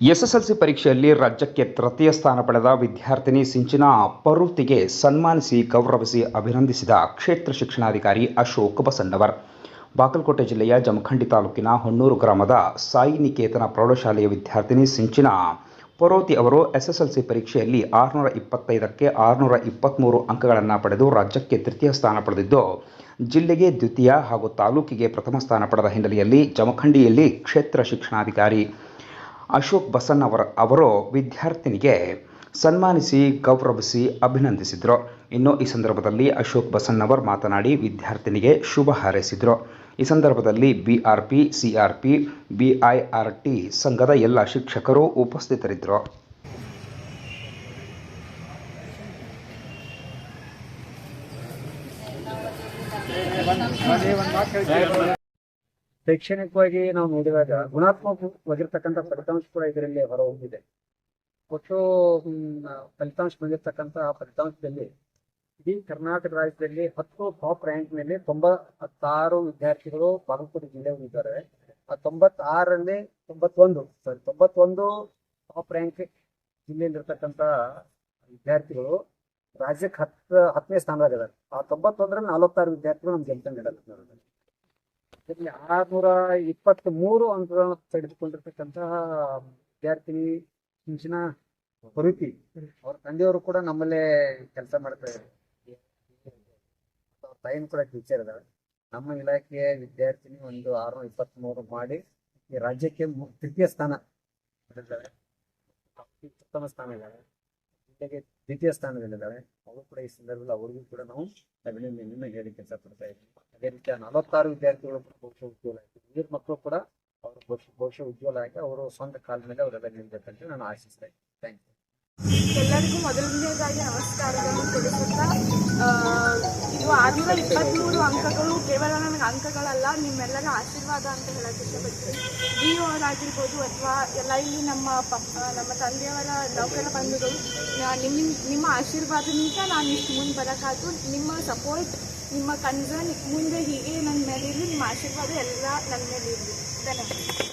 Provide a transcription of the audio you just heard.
SSLC ಪರೀಕ್ಷೆಯಲ್ಲಿ ರಾಜ್ಯಕ್ಕೆ ತೃತೀಯ ಸ್ಥಾನ ಪಡೆದ ವಿದ್ಯಾರ್ಥಿನಿ ಸಿಂಚನಾ ಪರುತಿಗೆ ಸನ್ಮಾನಿಸಿ ಗೌರವಿಸಿ ಅಭಿನಂದಿಸಿದ ಕ್ಷೇತ್ರ ಶಿಕ್ಷಣಾಧಿಕಾರಿ ಅಶೋಕ್ ಬಸನ್ನವರ್. ಬಾಗಲಕೋಟೆ ಜಿಲ್ಲೆಯ ಜಮಖಂಡಿ ತಾಲೂಕಿನ ಹೊನ್ನೂರು ಗ್ರಾಮದ ಸಾಯಿ ನಿಕೇತನ ಪ್ರೌಢಶಾಲೆಯ ವಿದ್ಯಾರ್ಥಿನಿ ಸಿಂಚನಾ ಪರೋತಿ ಅವರು ಎಸ್ಎಸ್ಎಲ್ಸಿ ಪರೀಕ್ಷೆಯಲ್ಲಿ 625ಕ್ಕೆ 623 ಅಂಕಗಳನ್ನು ಪಡೆದು ರಾಜ್ಯಕ್ಕೆ ತೃತೀಯ ಸ್ಥಾನ ಪಡೆದಿದ್ದು, ಜಿಲ್ಲೆಗೆ ದ್ವಿತೀಯ ಹಾಗೂ ತಾಲೂಕಿಗೆ ಪ್ರಥಮ ಸ್ಥಾನ ಪಡೆದ ಹಿನ್ನೆಲೆಯಲ್ಲಿ ಜಮಖಂಡಿಯಲ್ಲಿ ಕ್ಷೇತ್ರ ಶಿಕ್ಷಣಾಧಿಕಾರಿ ಅಶೋಕ್ ಬಸನ್ನವರ್ ಅವರು ವಿದ್ಯಾರ್ಥಿನಿಗೆ ಸನ್ಮಾನಿಸಿ ಗೌರವಿಸಿ ಅಭಿನಂದಿಸಿದರು. ಇನ್ನು ಈ ಸಂದರ್ಭದಲ್ಲಿ ಅಶೋಕ್ ಬಸನ್ನವರ್ ಮಾತನಾಡಿ ವಿದ್ಯಾರ್ಥಿನಿಗೆ ಶುಭ ಹಾರೈಸಿದರು. ಈ ಸಂದರ್ಭದಲ್ಲಿ ಬಿಆರ್ಪಿ, ಸಿಆರ್ಪಿ, ಬಿಐಆರ್ಟಿ ಸಂಘದ ಎಲ್ಲ ಶಿಕ್ಷಕರು ಉಪಸ್ಥಿತರಿದ್ದರು. ಶೈಕ್ಷಣಿಕವಾಗಿ ನಾವು ನೋಡಿದಾಗ ಗುಣಾತ್ಮಕವಾಗಿರ್ತಕ್ಕಂಥ ಫಲಿತಾಂಶ ಕೂಡ ಇದರಲ್ಲಿ ಹೊರಹೊಮ್ಮಿದೆ. ಒಟ್ಟು ಫಲಿತಾಂಶ ಬಂದಿರತಕ್ಕಂಥ ಫಲಿತಾಂಶದಲ್ಲಿ ಇಡೀ ಕರ್ನಾಟಕ ರಾಜ್ಯದಲ್ಲಿ 10 ಟಾಪ್ ರ್ಯಾಂಕ್ ಮೇಲೆ 96 ವಿದ್ಯಾರ್ಥಿಗಳು ಬಾಗಲಕೋಟೆ ಜಿಲ್ಲೆಯವರು ಇದ್ದಾರೆ. ಆ 96ರಲ್ಲಿ 91 ಟಾಪ್ ರ್ಯಾಂಕ್ ಜಿಲ್ಲೆಯಲ್ಲಿರ್ತಕ್ಕಂಥ ವಿದ್ಯಾರ್ಥಿಗಳು ರಾಜ್ಯಕ್ಕೆ 10ನೇ ಸ್ಥಾನದಾಗಿದ್ದಾರೆ. ಆ 91ರಲ್ಲಿ 46 ವಿದ್ಯಾರ್ಥಿಗಳು ನಮ್ಮ ಜಮಖಂಡಿ 623 ಅಂಕಗಳನ್ನು ತೆಗೆದುಕೊಂಡಿರ್ತಕ್ಕಂತಹ ವಿದ್ಯಾರ್ಥಿನಿ ಸಿಂಚನಾ ಪರುತಿ ಅವ್ರ ತಂದೆಯವರು ಕೂಡ ನಮ್ಮಲ್ಲೇ ಕೆಲಸ ಮಾಡ್ತಾ ಇದ್ದಾರೆ. ಅವ್ರ ತಾಯಿನೂ ಕೂಡ ಟೀಚರ್ ಇದಾವೆ. ನಮ್ಮ ಇಲಾಖೆಯ ವಿದ್ಯಾರ್ಥಿನಿ ಒಂದು 623 ಮಾಡಿ ಈ ರಾಜ್ಯಕ್ಕೆ ತೃತೀಯ ಸ್ಥಾನ ಪಡೆದಿದ್ದಾರೆ. ಉತ್ತಮ ಸ್ಥಾನ ಇದ್ದಾವೆ. ಜಿಲ್ಲೆಗೆ ದ್ವಿತೀಯ ಸ್ಥಾನದಲ್ಲಿದ್ದಾವೆ. ಅವರು ಕೂಡ ಈ ಸಂದರ್ಭದಲ್ಲಿ ಅವರಿಗೂ ಕೂಡ ನಾವು ಅಭಿನಂದನೆಯನ್ನು ಹೇಳಿ ಕೆಲಸ ಪಡ್ತಾ ಇದ್ದೀವಿ. ಅದೇ ರೀತಿ 46 ವಿದ್ಯಾರ್ಥಿಗಳು ಬಹುಶಃ ಉಜ್ವಲ ಆಯಿತು. ಇವ್ರ ಮಕ್ಕಳು ಕೂಡ ಅವರು ಬಹುಶಃ ಉಜ್ವಲ ಆಗಿ ಅವರು ಸ್ವಂತ ಕಾಲ ಮೇಲೆ ಅವರೆಲ್ಲ ನಿಲ್ಬೇಕಂತ ನಾನು ಆಶಿಸ್ತಾ ಇದ್ದೀನಿ. Thank you. ಎಲ್ಲರಿಗೂ ಮೊದಲನೇದಾಗಿ ನಮಸ್ಕಾರಗಳನ್ನು ತಿಳಿಸುತ್ತಾ, ಇದು 623 ಅಂಕಗಳು ಕೇವಲ ನನಗೆ ಅಂಕಗಳಲ್ಲ, ನಿಮ್ಮೆಲ್ಲರ ಆಶೀರ್ವಾದ ಅಂತ ಹೇಳಕ್ಕೆ ಇಷ್ಟಪಡ್ತೀನಿ. ಡಿಒ ಆಗಿರ್ಬೋದು ಅಥವಾ ಎಲ್ಲ ಇಲ್ಲಿ ನಮ್ಮ ತಂದೆಯವರ ನೌಕರ ಬಂಧುಗಳು, ನಿಮ್ಮ ಆಶೀರ್ವಾದದಿಂದ ನಾನು ಇಷ್ಟು ಮುಂದೆ ಬರೋಕ್ಕಾದ್ರು. ನಿಮ್ಮ ಸಪೋರ್ಟ್, ನಿಮ್ಮ ಕನ್ಸರ್ನ್ ಮುಂದೆ ಹೀಗೆ ನನ್ನ ಮೇಲೆ ಇರಲಿ. ನಿಮ್ಮ ಆಶೀರ್ವಾದ ಎಲ್ಲ ನನ್ನ ಮೇಲೆ ಇರಲಿ. ಧನ್ಯವಾದ.